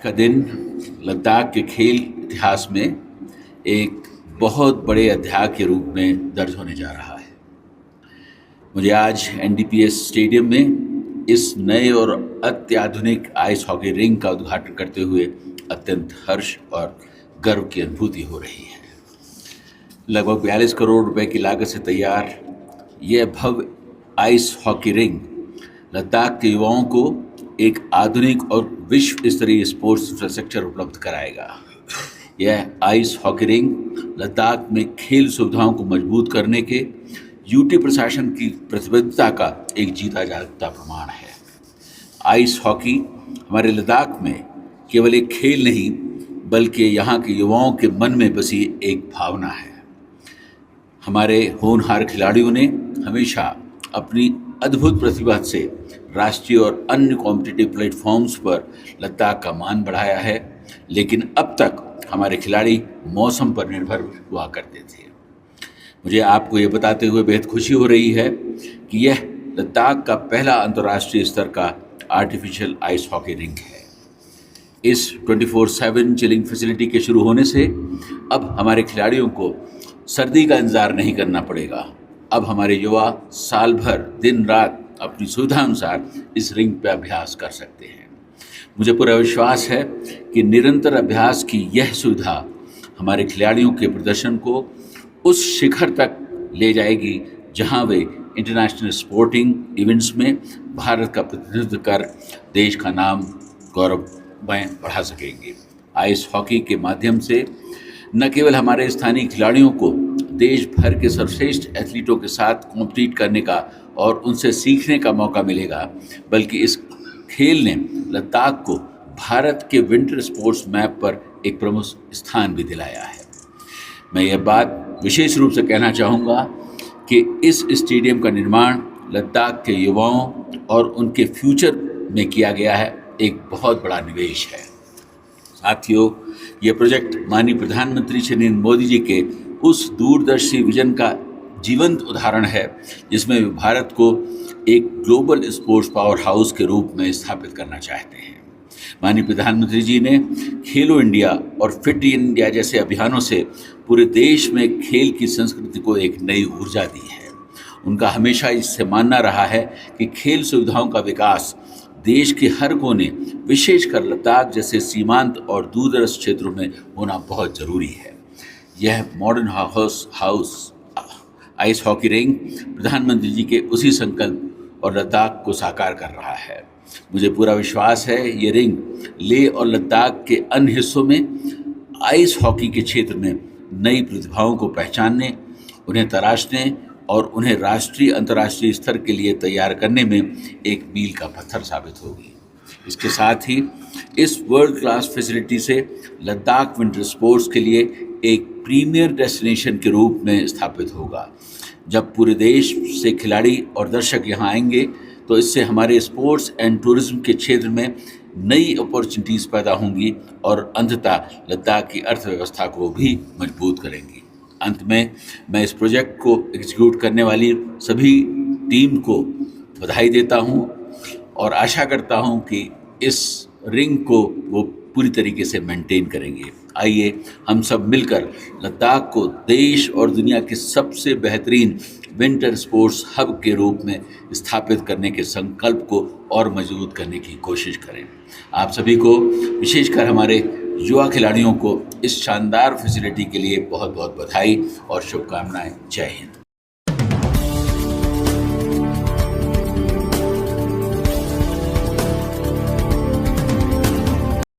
का दिन लद्दाख के खेल इतिहास में एक बहुत बड़े अध्याय के रूप में दर्ज होने जा रहा है। मुझे आज एनडीपीएस स्टेडियम में इस नए और अत्याधुनिक आइस हॉकी रिंग का उद्घाटन करते हुए अत्यंत हर्ष और गर्व की अनुभूति हो रही है। लगभग 42 करोड़ रुपए की लागत से तैयार यह भव्य आइस हॉकी रिंग लद्दाख के युवाओं को एक आधुनिक और विश्व स्तरीय स्पोर्ट्स इंफ्रास्ट्रक्चर उपलब्ध कराएगा। यह आइस हॉकी रिंग लद्दाख में खेल सुविधाओं को मजबूत करने के यूटी प्रशासन की प्रतिबद्धता का एक जीता जागता प्रमाण है। आइस हॉकी हमारे लद्दाख में केवल एक खेल नहीं बल्कि यहाँ के युवाओं के मन में बसी एक भावना है। हमारे होनहार खिलाड़ियों ने हमेशा अपनी अद्भुत प्रतिभा से राष्ट्रीय और अन्य कॉम्पिटिटिव प्लेटफॉर्म्स पर लद्दाख का मान बढ़ाया है, लेकिन अब तक हमारे खिलाड़ी मौसम पर निर्भर हुआ करते थे। मुझे आपको ये बताते हुए बेहद खुशी हो रही है कि यह लद्दाख का पहला अंतर्राष्ट्रीय स्तर का आर्टिफिशियल आइस हॉकी रिंक है। इस 24/7 चिलिंग फैसिलिटी के शुरू होने से अब हमारे खिलाड़ियों को सर्दी का इंतजार नहीं करना पड़ेगा। अब हमारे युवा साल भर दिन रात अपनी सुविधा अनुसार इस रिंग पर अभ्यास कर सकते हैं। मुझे पूरा विश्वास है कि निरंतर अभ्यास की यह सुविधा हमारे खिलाड़ियों के प्रदर्शन को उस शिखर तक ले जाएगी जहां वे इंटरनेशनल स्पोर्टिंग इवेंट्स में भारत का प्रतिनिधित्व कर देश का नाम गौरवमय बढ़ा सकेंगे। आइस हॉकी के माध्यम से न केवल हमारे स्थानीय खिलाड़ियों को देश भर के सर्वश्रेष्ठ एथलीटों के साथ कॉम्पीट करने का और उनसे सीखने का मौका मिलेगा, बल्कि इस खेल ने लद्दाख को भारत के विंटर स्पोर्ट्स मैप पर एक प्रमुख स्थान भी दिलाया है। मैं यह बात विशेष रूप से कहना चाहूँगा कि इस स्टेडियम का निर्माण लद्दाख के युवाओं और उनके फ्यूचर में किया गया है एक बहुत बड़ा निवेश है। साथियों, ये प्रोजेक्ट माननीय प्रधानमंत्री श्री नरेंद्र मोदी जी के उस दूरदर्शी विजन का जीवंत उदाहरण है जिसमें वे भारत को एक ग्लोबल स्पोर्ट्स पावर हाउस के रूप में स्थापित करना चाहते हैं। माननीय प्रधानमंत्री जी ने खेलो इंडिया और फिट इंडिया जैसे अभियानों से पूरे देश में खेल की संस्कृति को एक नई ऊर्जा दी है। उनका हमेशा इससे मानना रहा है कि खेल सुविधाओं का विकास देश के हर कोने, विशेषकर लद्दाख जैसे सीमांत और दूरदराज क्षेत्रों में होना बहुत ज़रूरी है। यह modern house ice hockey ring प्रधानमंत्री जी के उसी संकल्प और लद्दाख को साकार कर रहा है। मुझे पूरा विश्वास है ये रिंग लेह और लद्दाख के अन्य हिस्सों में आइस हॉकी के क्षेत्र में नई प्रतिभाओं को पहचानने, उन्हें तराशने और उन्हें राष्ट्रीय अंतर्राष्ट्रीय स्तर के लिए तैयार करने में एक मील का पत्थर साबित होगी। इसके साथ ही इस वर्ल्ड क्लास फैसिलिटी से लद्दाख विंटर स्पोर्ट्स के लिए एक प्रीमियर डेस्टिनेशन के रूप में स्थापित होगा। जब पूरे देश से खिलाड़ी और दर्शक यहाँ आएंगे तो इससे हमारे स्पोर्ट्स एंड टूरिज्म के क्षेत्र में नई अपॉर्चुनिटीज़ पैदा होंगी और अंततः लद्दाख की अर्थव्यवस्था को भी मजबूत करेंगी। अंत में मैं इस प्रोजेक्ट को एग्जीक्यूट करने वाली सभी टीम को बधाई देता हूँ और आशा करता हूँ कि इस रिंग को वो पूरी तरीके से मेंटेन करेंगे। आइए हम सब मिलकर लद्दाख को देश और दुनिया के सबसे बेहतरीन विंटर स्पोर्ट्स हब के रूप में स्थापित करने के संकल्प को और मजबूत करने की कोशिश करें। आप सभी को, विशेषकर हमारे युवा खिलाड़ियों को, इस शानदार फैसिलिटी के लिए बहुत बहुत बधाई और शुभकामनाएं। जय हिंद।